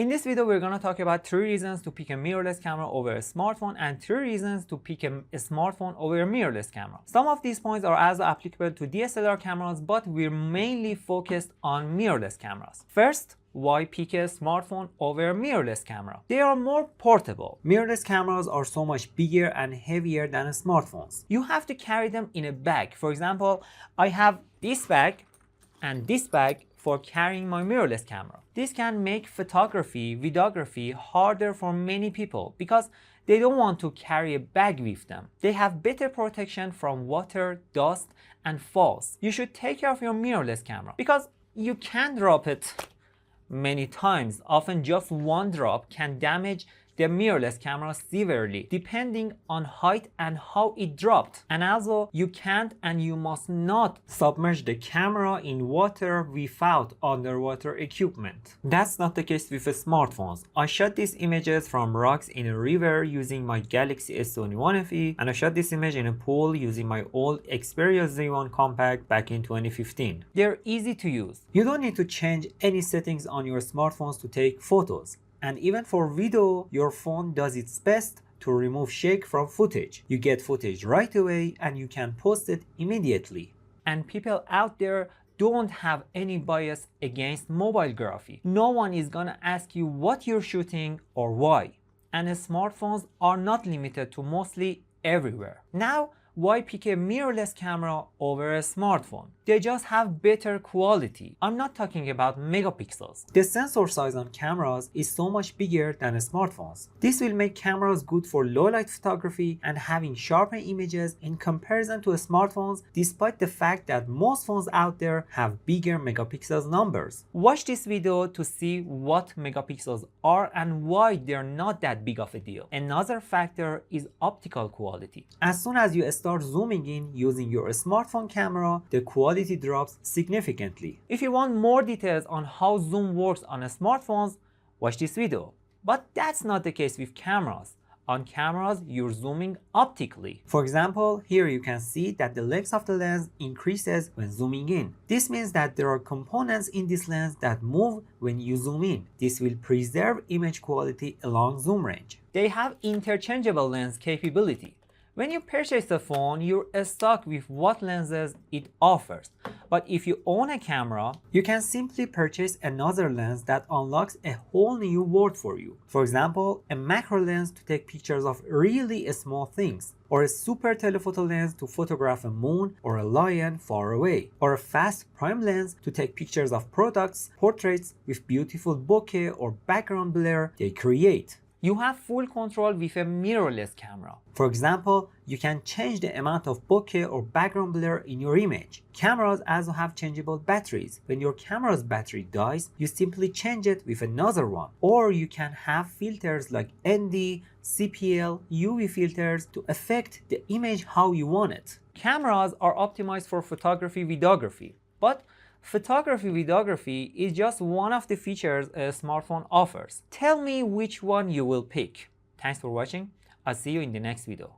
In this video, we're going to talk about 3 reasons to pick a mirrorless camera over a smartphone and 3 reasons to pick a smartphone over a mirrorless camera. Some of these points are also applicable to DSLR cameras, but we're mainly focused on mirrorless cameras. First, why pick a smartphone over a mirrorless camera? They are more portable. Mirrorless cameras are so much bigger and heavier than smartphones. You have to carry them in a bag. For example, I have this bag and this bag for carrying my mirrorless camera. This can make photography, videography harder for many people because they don't want to carry a bag with them. They have better protection from water, dust, and falls. You should take care of your mirrorless camera because you can drop it many times. Often just one drop can damage the mirrorless camera severely, depending on height and how it dropped. And also, you can't and you must not submerge the camera in water without underwater equipment. That's not the case with smartphones. I shot these images from rocks in a river using my Galaxy S21 FE, and I shot this image in a pool using my old Xperia Z1 Compact back in 2015. They're easy to use. You don't need to change any settings on your smartphones to take photos. And even for video, your phone does its best to remove shake from footage. You get footage right away and you can post it immediately. And people out there don't have any bias against mobile graphy. No one is gonna ask you what you're shooting or why. And smartphones are not limited to mostly everywhere. Now, why pick a mirrorless camera over a smartphone? They just have better quality. I'm not talking about megapixels. The sensor size on cameras is so much bigger than smartphones. This will make cameras good for low light photography and having sharper images in comparison to smartphones, despite the fact that most phones out there have bigger megapixels numbers. Watch this video to see what megapixels are and why they're not that big of a deal. Another factor is optical quality. As soon as you start zooming in using your smartphone camera, the quality drops significantly. If you want more details on how zoom works on smartphones, watch this video. But that's not the case with cameras. On cameras, you're zooming optically. For example, here you can see that the length of the lens increases when zooming in. This means that there are components in this lens that move when you zoom in. This will preserve image quality along zoom range. They have interchangeable lens capability. When you purchase a phone, you're stuck with what lenses it offers. But if you own a camera, you can simply purchase another lens that unlocks a whole new world for you. For example, a macro lens to take pictures of really small things, or a super telephoto lens to photograph a moon or a lion far away, or a fast prime lens to take pictures of products, portraits with beautiful bokeh or background blur they create. You have full control with a mirrorless camera. For example, you can change the amount of bokeh or background blur in your image. Cameras also have changeable batteries. When your camera's battery dies, you simply change it with another one. Or you can have filters like ND, CPL, UV filters to affect the image how you want it. Cameras are optimized for photography, videography, but photography videography is just one of the features a smartphone offers. Tell me which one you will pick. Thanks for watching. I'll see you in the next video.